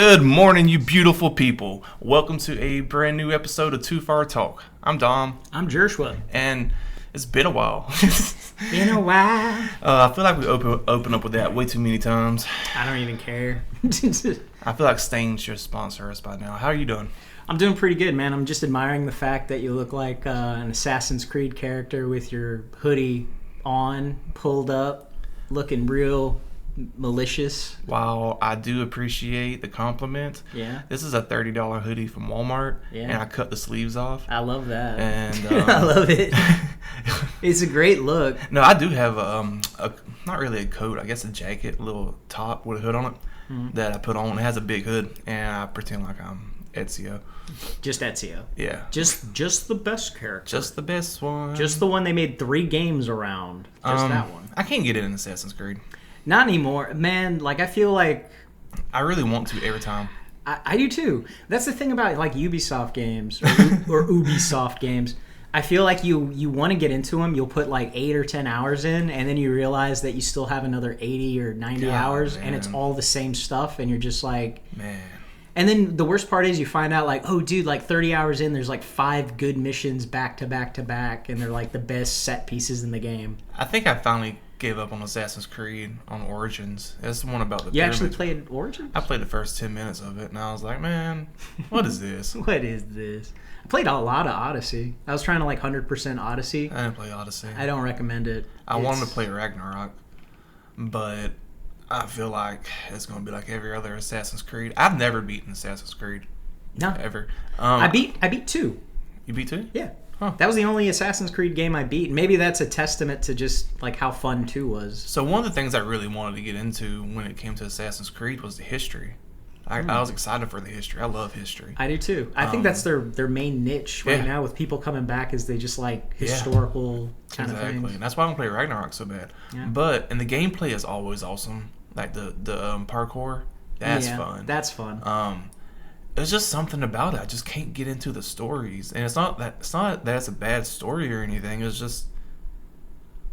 Good morning, you beautiful people. Welcome to a brand new episode of Too Far Talk. I'm Dom. I'm Jershua. And it's been a while. Been a while. I feel like we open up with that way too many times. I don't even care. I feel like Stain should sponsor us by now. How are you doing? I'm doing pretty good, man. I'm just admiring the fact that you look like an Assassin's Creed character with your hoodie on, pulled up, looking real malicious. Wow, I do appreciate the compliment. Yeah. This is a $30 hoodie from Walmart, and I cut the sleeves off. I love that. And I love it. It's a great look. No, I do have a not really a coat, I guess a jacket, a little top with a hood on it that I put on. It has a big hood, and I pretend like I'm Ezio. Just Ezio. Yeah. Just the best character. Just the best one. Just the one they made 3 games around. Just that one. I can't get it in Assassin's Creed. Not anymore. Man, like I feel like I really want to every time. I do too. That's the thing about like Ubisoft games or Ubisoft games. I feel like you want to get into them. You'll put like 8 or 10 hours in, and then you realize that you still have another 80 or 90 hours, man. and it's all the same stuff, and you're just like, man. And then the worst part is you find out like, oh, dude, like 30 hours in, there's like 5 good missions back to back to back, and they're like the best set pieces in the game. I think I finally gave up on Assassin's Creed on Origins. It's the one about the You pyramids. actually played Origins? I played the first 10 minutes of it, and I was like, man, what is this? What is this? I played a lot of Odyssey. I was trying to like 100% Odyssey. I didn't play Odyssey. I don't recommend it. I wanted to play Ragnarok, but I feel like it's going to be like every other Assassin's Creed. I've never beaten Assassin's Creed. No. Ever. I beat 2. You beat 2? Yeah. Huh. That was the only Assassin's Creed game I beat. Maybe that's a testament to just like how fun 2 was. So one of the things I really wanted to get into when it came to Assassin's Creed was the history. I was excited for the history. I love history. I do too. I think that's their main niche right now with people coming back is they just like historical kind of things. Exactly. And that's why I don't play Ragnarok so bad. Yeah. But and the gameplay is always awesome. Like the parkour, that's fun. That's fun. There's just something about it. I just can't get into the stories, and it's not that it's a bad story or anything. It's just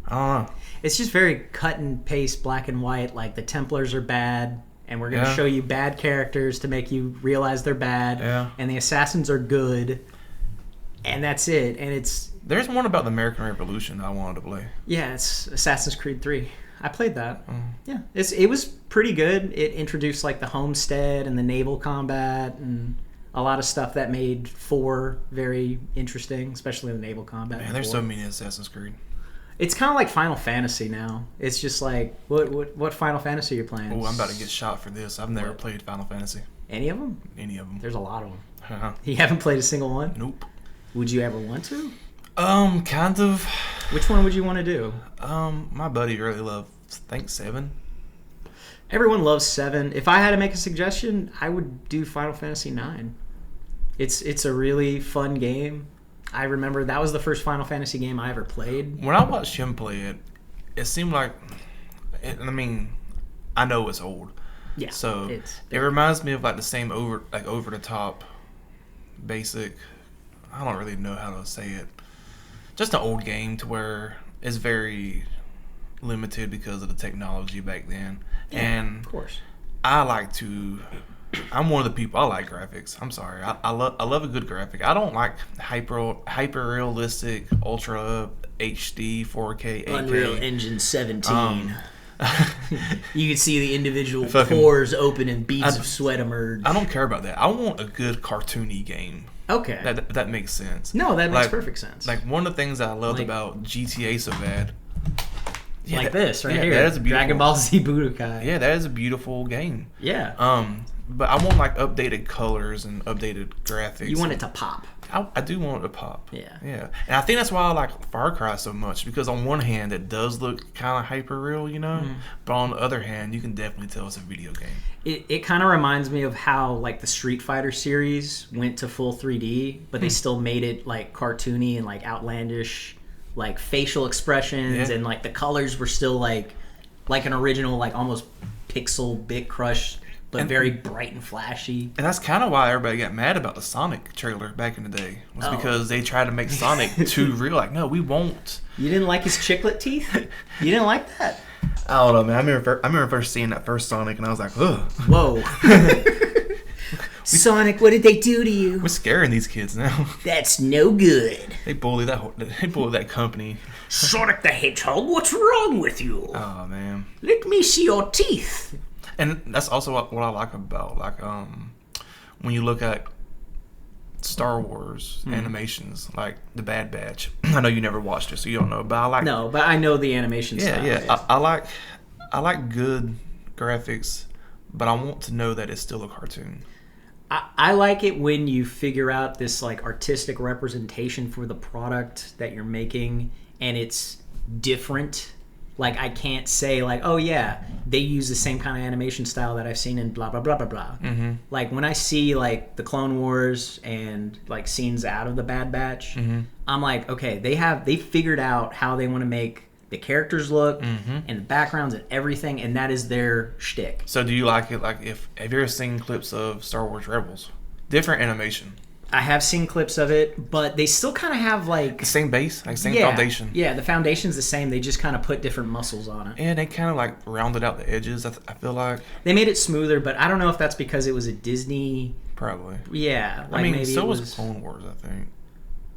I don't know. It's just very cut and paste, black and white. Like the Templars are bad, and we're going to show you bad characters to make you realize they're bad. Yeah. And the assassins are good, and that's it. And there's one about the American Revolution I wanted to play. Yeah, it's Assassin's Creed 3. I played that. Yeah, it was pretty good. It introduced like the homestead and the naval combat and a lot of stuff that made 4 very interesting, especially the naval combat. Man, there's so many Assassin's Creed. It's kind of like Final Fantasy now. It's just like what Final Fantasy you're playing? Oh, I'm about to get shot for this. I've never played Final Fantasy. Any of them? Any of them. There's a lot of them. You haven't played a single one? Nope. Would you ever want to? Kind of. Which one would you want to do? My buddy really loved, I think 7. Everyone loves 7. If I had to make a suggestion, I would do Final Fantasy 9. It's a really fun game. I remember that was the first Final Fantasy game I ever played. When I watched him play it, it seemed like, I mean, I know it's old. Yeah. So it reminds me of like the same over the top, basic. I don't really know how to say it. Just an old game to where it's very limited because of the technology back then. Yeah, and of course. I'm one of the people, I like graphics. I'm sorry. I love a good graphic. I don't like hyper realistic, ultra HD, 4K, 8K. Unreal Engine 17. You can see the individual pores open and beads of sweat emerge. I don't care about that. I want a good cartoony game. Okay. That makes sense. No, that makes perfect sense. Like one of the things I loved about GTA so bad. Yeah, like this right here. That is a beautiful, Dragon Ball Z Budokai. Yeah, that is a beautiful game. Yeah. But I want like updated colors and updated graphics. You want it to pop. I do want it to pop. Yeah. Yeah. And I think that's why I like Far Cry so much, because on one hand it does look kind of hyper real, you know, but on the other hand you can definitely tell it's a video game. It kind of reminds me of how like the Street Fighter series went to full 3D, but they still made it like cartoony and like outlandish, like facial expressions, and like the colors were still like an original, like almost pixel bit crush, but very bright and flashy. And that's kind of why everybody got mad about the Sonic trailer back in the day, was because they tried to make Sonic too real. Like, no, we won't. You didn't like his chiclet teeth? You didn't like that? I don't know, man. I remember first seeing that first Sonic, and I was like, ugh. Whoa. Sonic, what did they do to you? We're scaring these kids now. That's no good. They bully that company. Sonic the Hedgehog, what's wrong with you? Oh man. Let me see your teeth. And that's also what I like about when you look at Star Wars animations, like The Bad Batch. I know you never watched it, so you don't know, but I like. No, but I know the animation style. Yeah. I like good graphics, but I want to know that it's still a cartoon. I like it when you figure out this like artistic representation for the product that you're making, and it's different. Like, I can't say, like, oh, yeah, they use the same kind of animation style that I've seen in blah, blah, blah, blah, blah. Mm-hmm. Like, when I see, like, the Clone Wars and, like, scenes out of the Bad Batch, I'm like, okay, they figured out how they want to make the characters look and the backgrounds and everything, and that is their shtick. So do you like it, like, have you ever seen clips of Star Wars Rebels? Different animation. I have seen clips of it, but they still kind of have like the same base, like same foundation. Yeah, the foundation's the same. They just kind of put different muscles on it. And they kind of like rounded out the edges. I feel like they made it smoother, but I don't know if that's because it was a Disney. Probably. Yeah, like, I mean, maybe so was Clone Wars, I think.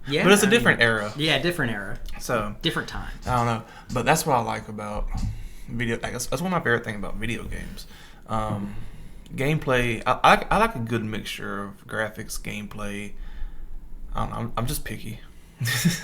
Yeah, but it's a different era. Yeah, different era. So different times. I don't know, but that's what I like about video. That's one of my favorite things about video games. Gameplay. I like a good mixture of graphics, gameplay. I don't know. I'm just picky.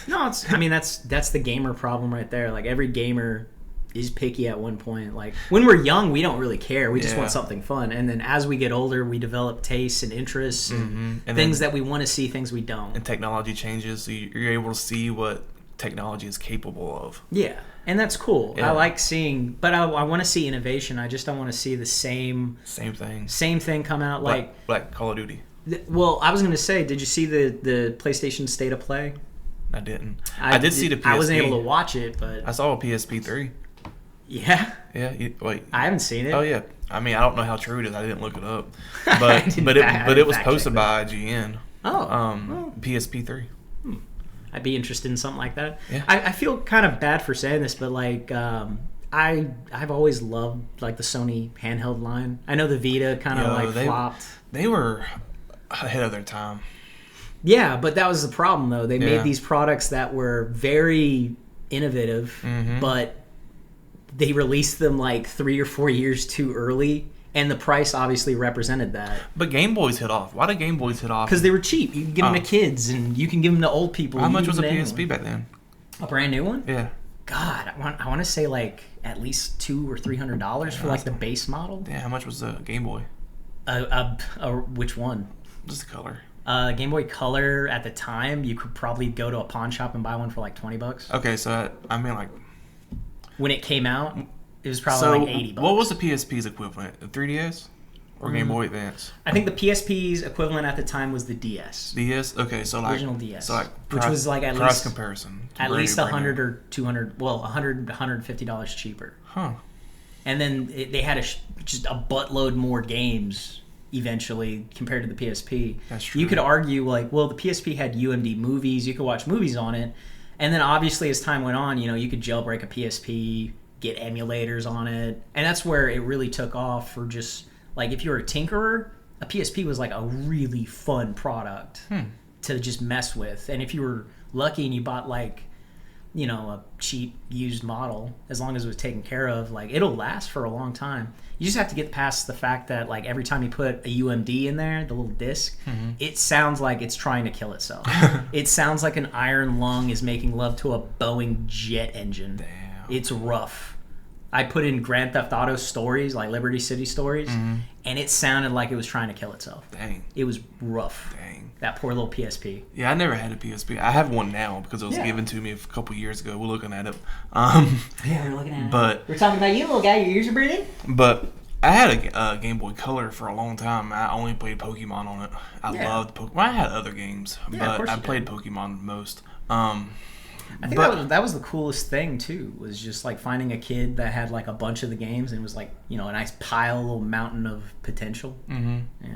No, I mean that's the gamer problem right there. Like every gamer is picky at one point. Like when we're young, we don't really care. We just want something fun. And then as we get older, we develop tastes and interests and things that we want to see, things we don't. And technology changes, so you're able to see what technology is capable of. Yeah, and that's cool. Yeah. I like seeing, but I want to see innovation. I just don't want to see the same thing come out like Call of Duty. Well, I was going to say, did you see the PlayStation State of Play? I didn't. I did see the PSP. I wasn't able to watch it, but I saw a PSP 3. Yeah? Yeah, wait. I haven't seen it. Oh, yeah. I mean, I don't know how true it is. I didn't look it up. But it was posted by IGN. PSP 3. I'd be interested in something like that. Yeah. I feel kind of bad for saying this, but like I've always loved like the Sony handheld line. I know the Vita kind of flopped. They were ahead of their time. Yeah, but that was the problem though. They made these products that were very innovative, but they released them like 3 or 4 years too early, and the price obviously represented that. But Game Boys hit off. Why did Game Boys hit off? Because they were cheap. You can give them to kids, and you can give them to old people. How much was a PSP back then? A brand new one? Yeah. God, I want to say like at least $200 or $300 for like the base model. Yeah, how much was the Game Boy? Which one? Just the color. Game Boy Color at the time, you could probably go to a pawn shop and buy one for like $20. Okay, so I mean like when it came out, it was probably like $80. What was the PSP's equivalent? The 3DS or Game Boy Advance? I think the PSP's equivalent at the time was the DS. DS? Okay, so like original DS. So like which was like at cross least comparison. At least $100 or $200, well, $150 cheaper. Huh. And then they had just a buttload more games eventually compared to the PSP. That's true. You could argue like, well, the PSP had UMD movies, you could watch movies on it, and then obviously as time went on, you could jailbreak a PSP, get emulators on it, and that's where it really took off for just like if you were a tinkerer, a PSP was like a really fun product to just mess with, and if you were lucky and you bought like a cheap used model, as long as it was taken care of, like it'll last for a long time. You just have to get past the fact that like every time you put a UMD in there, the little disc, it sounds like it's trying to kill itself. It sounds like an iron lung is making love to a Boeing jet engine. Damn. It's rough. I put in Grand Theft Auto stories, like Liberty City stories, and it sounded like it was trying to kill itself. Dang. It was rough. Dang. That poor little PSP. Yeah, I never had a PSP. I have one now because it was given to me a couple years ago. We're looking at it. Yeah, we're looking at it. But we're talking about you, little guy. Your ears are bleeding? But I had a Game Boy Color for a long time. I only played Pokemon on it. I loved Pokemon. Well, I had other games, but I played Pokemon most. I think that was the coolest thing too, was just like finding a kid that had like a bunch of the games and it was like, a nice pile, a little mountain of potential. Mm-hmm. Yeah.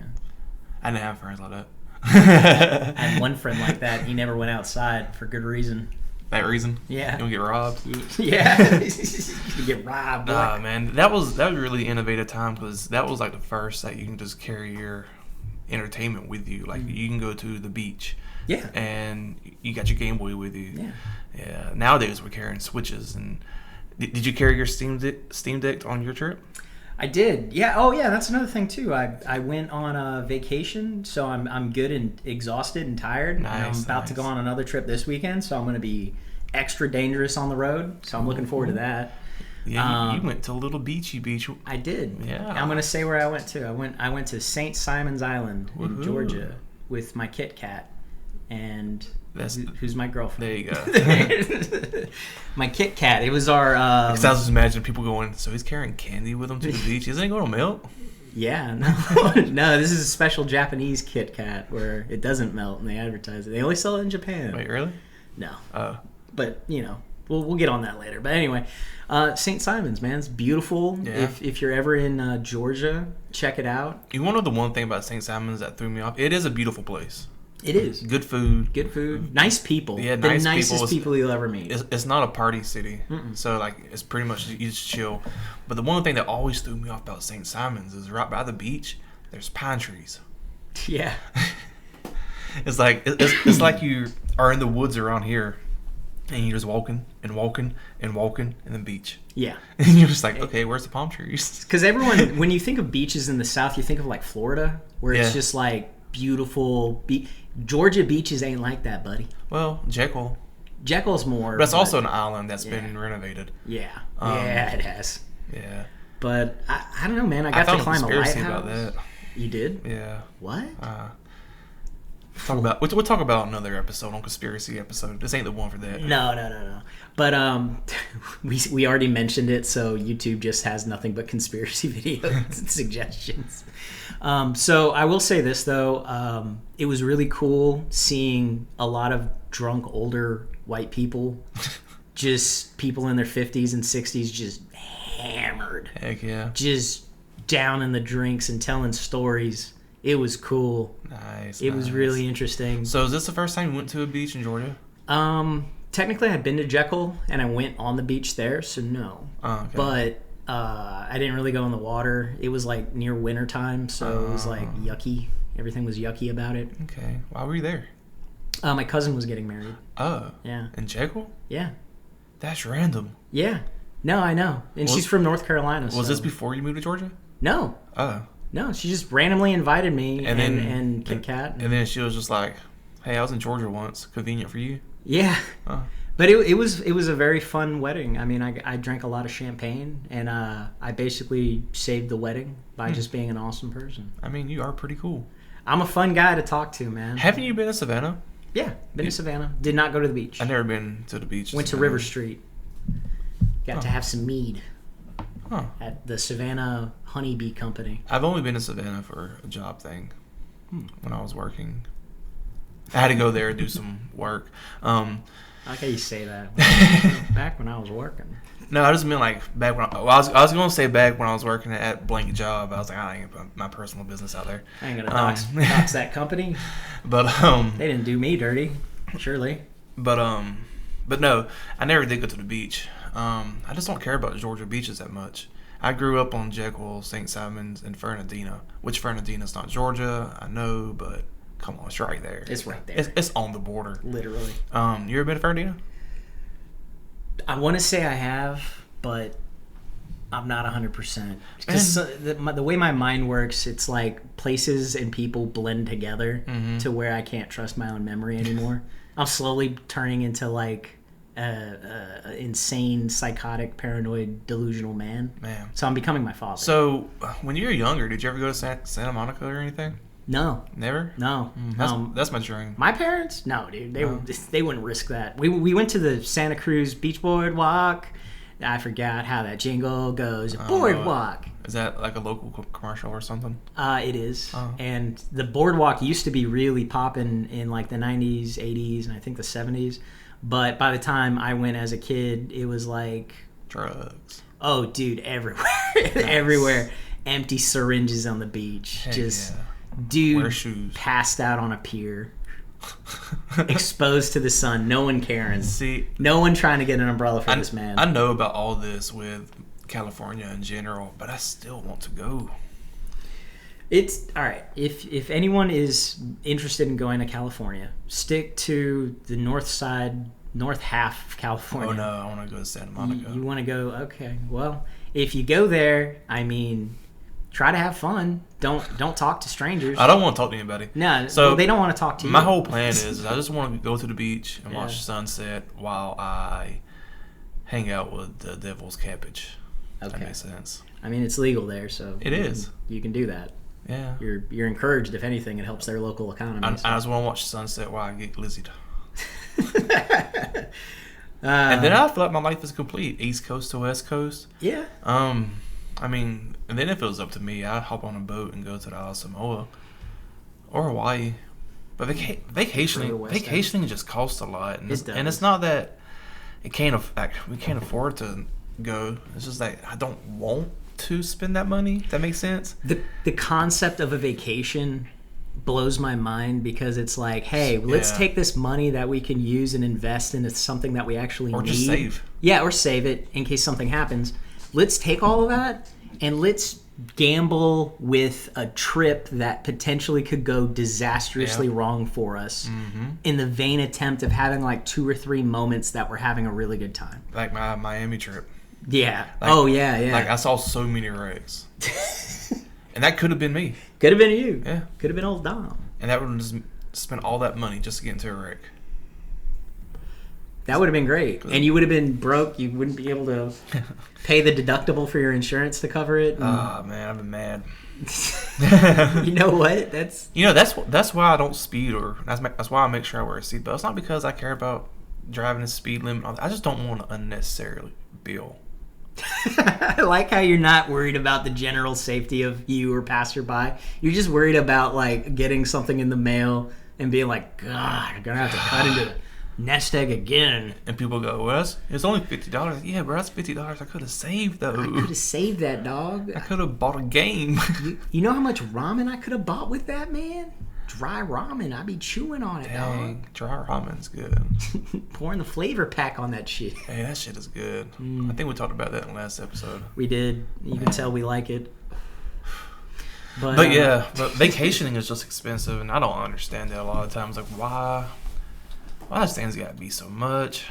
I didn't have friends like that. I had one friend like that. He never went outside for good reason. That reason? Yeah. You don't get robbed? Yeah. You get robbed. Man, that was really innovative time because that was like the first that you can just carry your entertainment with you. Like you can go to the beach. Yeah. And you got your Game Boy with you. Yeah. Yeah. Nowadays we're carrying Switches. And did you carry your Steam Deck on your trip? I did. Yeah. Oh, yeah. That's another thing too. I went on a vacation, so I'm good and exhausted and tired. Nice, and I'm about to go on another trip this weekend, so I'm going to be extra dangerous on the road. So I'm looking forward to that. Yeah, you went to a little beachy beach. I did. Yeah. I'm going to say where I went to. I went to St. Simon's Island in Georgia with my Kit Kat. And who's my girlfriend? There you go. My Kit Kat. It was our. Because I was just imagining people going, so he's carrying candy with him to the beach. Isn't it going to melt? Yeah, no. This is a special Japanese Kit Kat where it doesn't melt, and they advertise it. They only sell it in Japan. Wait, really? No. Oh. But we'll get on that later. But anyway, St. Simon's, man, it's beautiful. Yeah. If you're ever in Georgia, check it out. You want to know the one thing about St. Simon's that threw me off? It is a beautiful place. It is. Good food. Nice people. Yeah, the nice nicest people you'll ever meet. It's not a party city. So, like, it's pretty much, you just chill. But the one thing that always threw me off about St. Simon's is right by the beach, there's pine trees. Yeah. It's like you are in the woods around here, and you're just walking and walking and walking in the beach. Yeah. And you're just like, okay, where's the palm trees? Because everyone, when you think of beaches in the South, you think of, like, Florida, where it's just, like, beautiful. Georgia beaches ain't like that, buddy. Well, Jekyll's more. But it's also an island that's been renovated. Yeah. Yeah, it has. Yeah. But I don't know, man. I got to climb a lighthouse. About that. You did? Yeah. What? We'll talk about another episode on conspiracy episode. This ain't the one for that. No. But we already mentioned it, so YouTube just has nothing but conspiracy video suggestions. So I will say this though, it was really cool seeing a lot of drunk older white people, just people in their 50s and 60s, just hammered. Heck yeah. Just down in the drinks and telling stories. It was cool. Nice. It was really interesting. So is this the first time you went to a beach in Georgia? Technically, I'd been to Jekyll, and I went on the beach there, so no. Oh, okay. But I didn't really go in the water. It was like near winter time, so it was like yucky. Everything was yucky about it. Okay. Why were you there? My cousin was getting married. Oh. Yeah. In Jekyll? Yeah. That's random. Yeah. No, I know. And she's from North Carolina. Was this before you moved to Georgia? No. Oh. No, she just randomly invited me and Kit Kat. And then she was just like, hey, I was in Georgia once. Convenient for you? Yeah. Oh. But it was a very fun wedding. I mean, I drank a lot of champagne, and I basically saved the wedding by just being an awesome person. I mean, you are pretty cool. I'm a fun guy to talk to, man. Haven't you been to Savannah? Yeah, been to Savannah. Did not go to the beach. I've never been to the beach. Went to River Street. Got to have some mead at the Savannah Honeybee Company. I've only been to Savannah for a job thing when I was working. I had to go there and do some work. I like how you say that. Back when I was working. No, I just meant like back when I was going to say back when I was working at blank job. I was like, I ain't gonna put my personal business out there. I ain't gonna dox that company. But they didn't do me dirty, surely. But no, I never did go to the beach. I just don't care about Georgia beaches that much. I grew up on Jekyll, St. Simon's, and Fernandina. Which Fernandina's not Georgia, I know, but come on, it's right there. It's right there. It's on the border. Literally. You ever been to Fernandina? I want to say I have, but I'm not 100%. Because the way my mind works, it's like places and people blend together to where I can't trust my own memory anymore. I'm slowly turning into like insane, psychotic, paranoid, delusional man. So I'm becoming my father. So when you were younger, did you ever go to Santa Monica or anything? No. Never? No. That's my dream. My parents? No, dude. They wouldn't risk that. We went to the Santa Cruz Beach Boardwalk. I forgot how that jingle goes. Boardwalk. Is that like a local commercial or something? It is. And the boardwalk used to be really popping in like the 90s, 80s, and I think the 70s. But by the time I went as a kid, it was like... drugs. Oh, dude, everywhere. Everywhere. Empty syringes on the beach. Heck just... Yeah. Dude wear shoes. Passed out on a pier. Exposed to the sun. No one caring. See, no one trying to get an umbrella for this man. I know about all this with California in general, but I still want to go. It's all right. If anyone is interested in going to California, stick to the north half of California. Oh no, I want to go to Santa Monica. You want to go? Okay. Well, if you go there, I mean, try to have fun. Don't talk to strangers. I don't want to talk to anybody. No, so they don't want to talk to you. My whole plan is I just want to go to the beach and watch the sunset while I hang out with the devil's cabbage. Okay. That makes sense. I mean, it's legal there, so it is. You can do that. Yeah. You're encouraged. If anything, it helps their local economy. I just want to watch the sunset while I get glizzied. And then I feel like my life is complete, East Coast to West Coast. Yeah. I mean, and then if it was up to me, I'd hop on a boat and go to the Isle of Samoa or Hawaii. But vacationing just costs a lot, and it's not that we can't afford to go. It's just that I don't want to spend that money. If that makes sense. The concept of a vacation blows my mind because it's like, hey, let's take this money that we can use and invest into something that we actually need. Or just save. Yeah, or save it in case something happens. Let's take all of that and let's gamble with a trip that potentially could go disastrously wrong for us in the vain attempt of having like 2 or 3 moments that we're having a really good time. Like my Miami trip. Yeah. Like, yeah. Like I saw so many wrecks. And that could have been me. Could have been you. Yeah. Could have been old Dom. And that would have just spent all that money just to get into a wreck. That would have been great. And you would have been broke. You wouldn't be able to pay the deductible for your insurance to cover it. Oh, man, I've been mad. You know what? That's why I don't speed, or that's why I make sure I wear a seatbelt. It's not because I care about driving the speed limit. I just don't want to unnecessarily bill. I like how you're not worried about the general safety of you or passerby. You're just worried about like getting something in the mail and being like, God, I'm gonna have to cut into the nest egg again. And people go, well, it's only $50. Yeah, bro, that's $50 I could have saved though. I could have saved that, dog. I could have bought a game. You know how much ramen I could have bought with that, man? Dry ramen, I'd be chewing on it, dang, dog. Dry ramen's good. Pouring the flavor pack on that shit. Hey, that shit is good. I think we talked about that in the last episode. We did. You can tell we like it. But vacationing is just expensive, and I don't understand that a lot of times. Like, why does things got to be so much?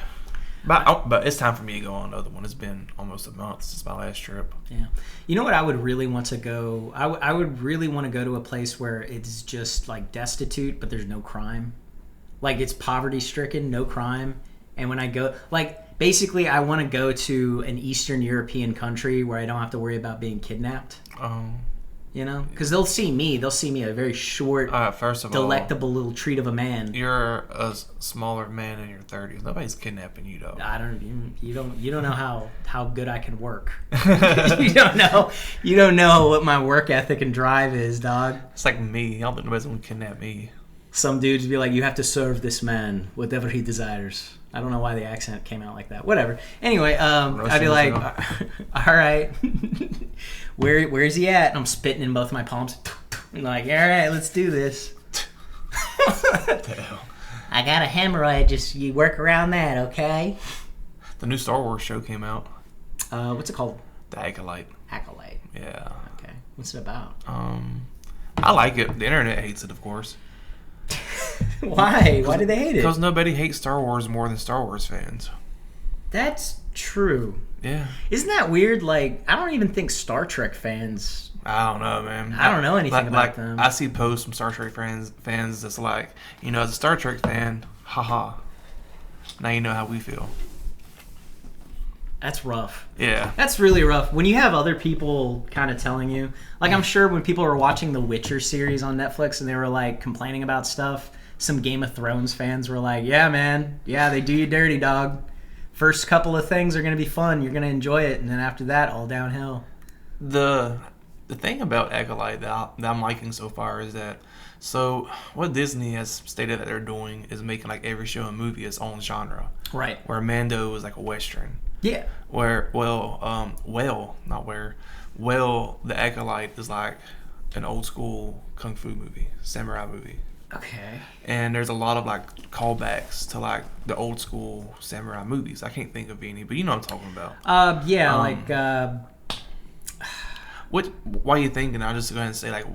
But it's time for me to go on another one. It's been almost a month since my last trip. Yeah. You know what I would really want to go? I would really want to go to a place where it's just like destitute, but there's no crime. Like it's poverty stricken, no crime. And when I go, like basically I want to go to an Eastern European country where I don't have to worry about being kidnapped. You know, because they'll see me a very short, first of delectable little treat of a man. You're a smaller man in your 30s. Nobody's kidnapping you, though. You don't know how good I can work. You don't know what my work ethic and drive is, dog. It's like me. I don't think nobody's gonna kidnap me. Some dudes be like, you have to serve this man whatever he desires. I don't know why the accent came out like that. Whatever. Anyway, I'd be like, all right, where's he at? And I'm spitting in both my palms. And like, all right, let's do this. What the hell? I got a hemorrhoid. Just you work around that, okay? The new Star Wars show came out. What's it called? The Acolyte. Acolyte. Yeah. Okay. What's it about? I like it. The internet hates it, of course. Why? Why do they hate it? Because nobody hates Star Wars more than Star Wars fans. That's true. Yeah. Isn't that weird? Like, I don't even think Star Trek fans... I don't know, man. I don't know anything about them. I see posts from Star Trek fans that's like, as a Star Trek fan, haha. Now you know how we feel. That's rough. Yeah. That's really rough. When you have other people kind of telling you, like I'm sure when people were watching the Witcher series on Netflix and they were like complaining about stuff, some Game of Thrones fans were like, yeah, man. Yeah, they do you dirty, dog. First couple of things are going to be fun. You're going to enjoy it. And then after that, all downhill. The thing about Acolyte that I'm liking so far is that, so what Disney has stated that they're doing is making like every show and movie its own genre. Right. Where Mando is like a Western. Yeah. The Acolyte is like an old school kung fu movie, samurai movie. Okay. And there's a lot of like callbacks to like the old school samurai movies. I can't think of any, but you know what I'm talking about. Why are you thinking? I'll just go ahead and say like,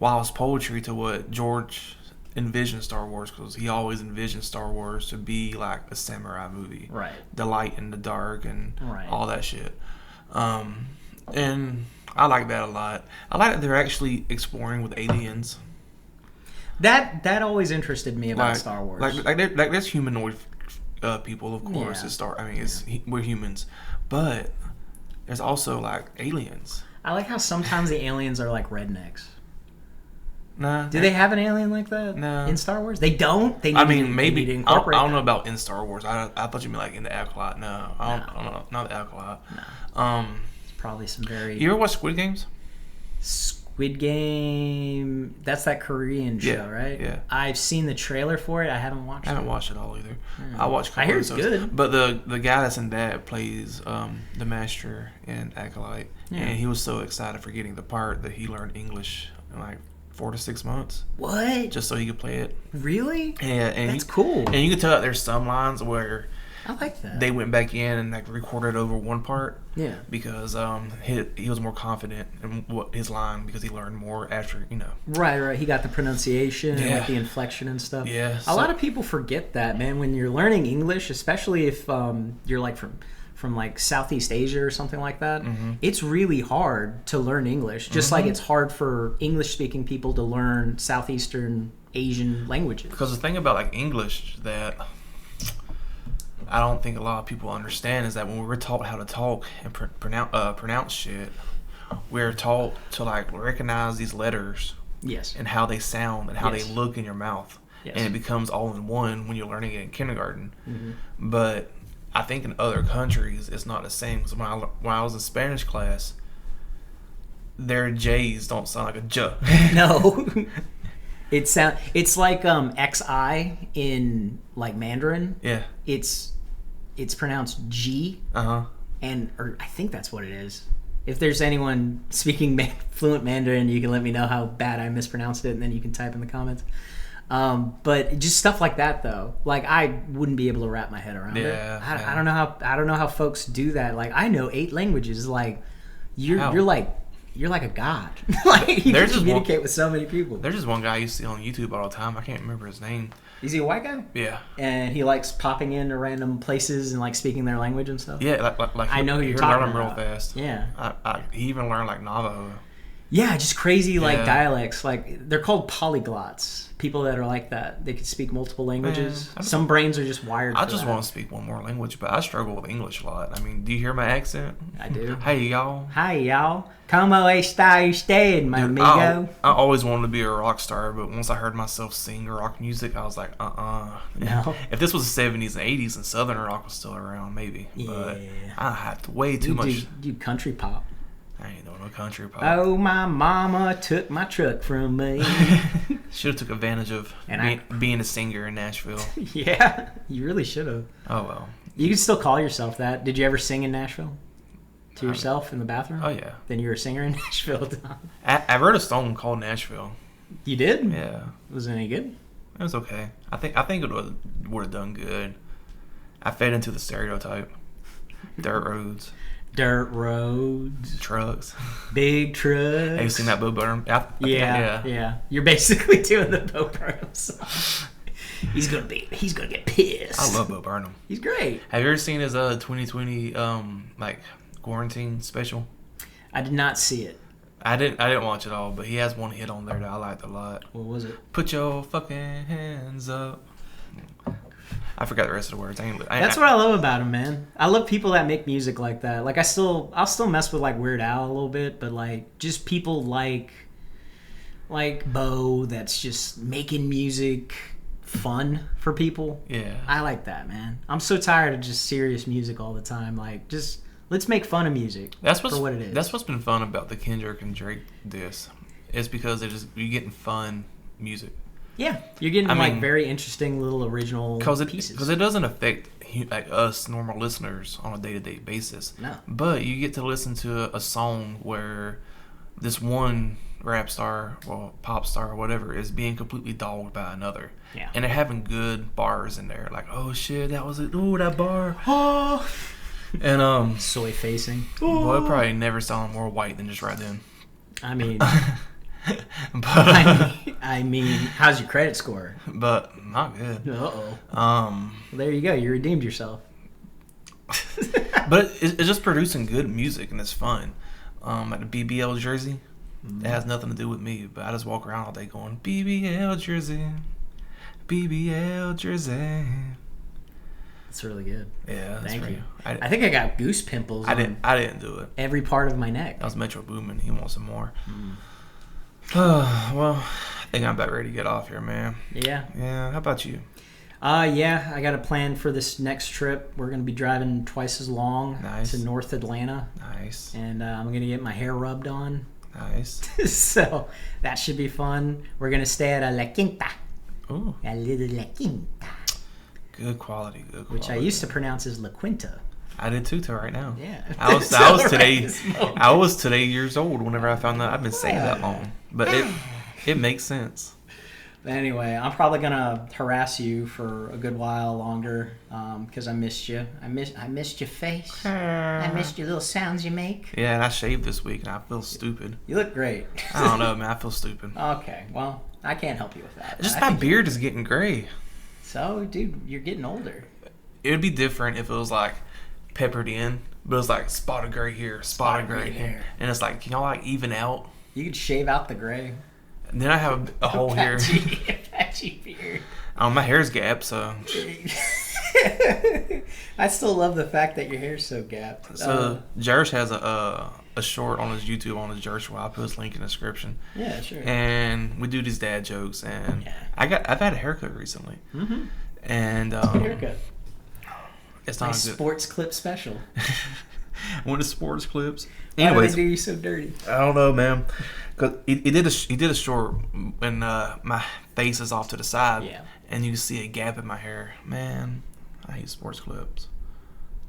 while it's poetry to what George envisioned Star Wars, because he always envisioned Star Wars to be like a samurai movie, Right. The light and the dark and Right. all that shit. And I like that a lot. I like that they're actually exploring with aliens. That always interested me about Star Wars. Like there's humanoid people, of course. Yeah. We're humans, but there's also like aliens. I like how sometimes the aliens are like rednecks. Nah. Do they have an alien like that? No. In Star Wars? They don't? Maybe. Maybe. To I incorporate don't know that. about in Star Wars. I thought you meant like in the Acolyte. No, I don't know. Not the Acolyte. No. It's probably some very... You ever watch Squid Games? Squid Game... That's that Korean show, right? Yeah. I've seen the trailer for it. I haven't watched it. I haven't watched it all either. I watched. I hear it's good. But the guy that's in that plays the master in Acolyte, and he was so excited for getting the part that he learned English in like 4 to 6 months. What? Just so he could play it. Really? Yeah, and that's cool. And you can tell that there's some lines where I like that. they went back in and like recorded over one part. Yeah. Because he was more confident in what his line, because he learned more after, you know. Right. He got the pronunciation and like the inflection and stuff. Yeah. A lot of people forget that, man. When you're learning English, especially if you're like from like Southeast Asia or something like that, it's really hard to learn English. Just like it's hard for English-speaking people to learn Southeastern Asian languages. Because the thing about like English that I don't think a lot of people understand is that when we're taught how to talk and pronounce shit, we're taught to like recognize these letters, yes, and how they sound and how they look in your mouth, and it becomes all in one when you're learning it in kindergarten. But I think in other countries it's not the same. Because when I was in Spanish class, their J's don't sound like a J. No. It's like XI in like Mandarin. Yeah. It's pronounced G. Uh-huh. Or I think that's what it is. If there's anyone speaking fluent Mandarin, you can let me know how bad I mispronounced it, and then you can type in the comments. But just stuff like that, though. Like, I wouldn't be able to wrap my head around it. I don't know how folks do that. Like, I know 8 languages. Like, you're like a god. Like, you can communicate with so many people. There's just one guy you see on YouTube all the time. I can't remember his name. Is he a white guy? Yeah. And he likes popping into random places and like speaking their language and stuff. Yeah, like I know who you're talking about. Learn them real fast. Yeah. He even learned like Navajo. Yeah, just crazy like dialects. Like, they're called polyglots. People that are like that, they can speak multiple languages. Some brains are just wired. I just want to speak one more language, but I struggle with English a lot. I mean, do you hear my accent? I do. Hey y'all. Hi y'all. Como está usted, my amigo? I always wanted to be a rock star, but once I heard myself sing rock music, I was like, No. If this was the 70s and 80s and Southern rock was still around, maybe. But I had way too much. Do country pop. I ain't doing no country pop. Oh, my mama took my truck from me. Should have took advantage of being a singer in Nashville. Yeah, you really should have. Oh, well. You can still call yourself that. Did you ever sing in Nashville? To yourself in the bathroom? Oh, yeah. Then you were a singer in Nashville. I wrote a song called Nashville. You did? Yeah. Was it any good? It was okay. I think it would have done good. I fed into the stereotype. Dirt roads. Dirt roads. Trucks. Big trucks. Have you seen that Bo Burnham? Yeah. You're basically doing the Bo Burnham song. He's gonna get pissed. I love Bo Burnham. He's great. Have you ever seen his 2020 like quarantine special? I did not see it. I didn't watch it all, but he has one hit on there that I liked a lot. What was it? Put your fucking hands up. I forgot the rest of the words. That's what I love about him, man. I love people that make music like that. Like, I'll still mess with like Weird Al a little bit, but like just people like Bo that's just making music fun for people. Yeah. I like that, man. I'm so tired of just serious music all the time. Like, just let's make fun of music for what it is. That's what's been fun about the Kendrick and Drake diss. It's because you're getting fun music. Yeah, you're getting very interesting little original pieces. Because it doesn't affect like us normal listeners on a day-to-day basis. No. But you get to listen to a song where this one rap star, well, pop star or whatever, is being completely dogged by another. Yeah. And they're having good bars in there. Like, oh shit, that was it. Ooh, that bar. Oh. And soy facing. Boy, it probably never sounded more white than just right then. I mean, but I mean, how's your credit score? but not good. Uh-oh. Well, there you go. You redeemed yourself. but it's just producing good music and it's fun. At the BBL Jersey, it has nothing to do with me, but I just walk around all day going BBL Jersey, BBL Jersey. It's really good. Yeah, Thank you. I think I got goose pimples. I didn't do it. Every part of my neck. That was Metro Boomin. He wants some more. Well, I think I'm about ready to get off here, man. Yeah. Yeah. How about you? Yeah, I got a plan for this next trip. We're going to be driving twice as long to North Atlanta. Nice. And I'm going to get my hair rubbed on. Nice. So that should be fun. We're going to stay at a La Quinta. Ooh. A little La Quinta. Good quality. Which I used to pronounce as La Quinta. I did too till right now. Yeah. I was today years old whenever I found that. I've been saying that long. But it makes sense. Anyway, I'm probably gonna harass you for a good while longer because I missed you. I missed your face. I missed your little sounds you make. Yeah, and I shaved this week, and I feel stupid. You look great. I don't know, man. I feel stupid. Okay, well, I can't help you with that. Just my beard is getting gray. So, dude, you're getting older. It would be different if it was like peppered in, but it was like spotted gray here, spotted gray here, and it's like, can y'all like even out? You could shave out the gray. And then I have a hole here. Patchy beard. My hair's gapped, so. I still love the fact that your hair's so gapped. So Jersh has a short on his YouTube on his Jersh. I'll put his link in the description. Yeah, sure. And we do these dad jokes, and I've had a haircut recently. Mm-hmm. And it's a good haircut. It's not my a good sports clip special. One of the sports clips. Anyways, why do they do you so dirty? I don't know, man. Cause he did a short when my face is off to the side, and you see a gap in my hair. Man, I hate sports clips.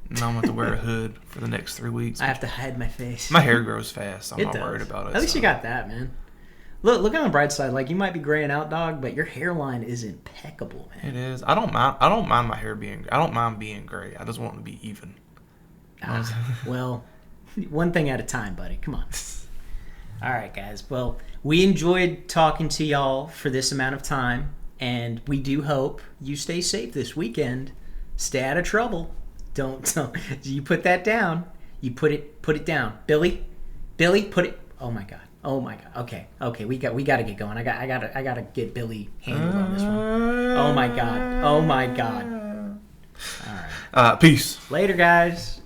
Now I'm going to have to wear a hood for the next 3 weeks. I have to hide my face. My hair grows fast, so I'm not worried about it. At least you got that, man. Look on the bright side. Like, you might be graying out, dog, but your hairline is impeccable, man. It is. I don't mind my hair being. I don't mind being gray. I just want it to be even. Well, one thing at a time, buddy. Come on. All right, guys. Well, we enjoyed talking to y'all for this amount of time, and we do hope you stay safe this weekend. Stay out of trouble. Don't you put that down. You put it down. Billy, put it. Oh my god. Okay. We got to get going. I got to get Billy handled on this one. Oh my god. All right. Peace. Later, guys.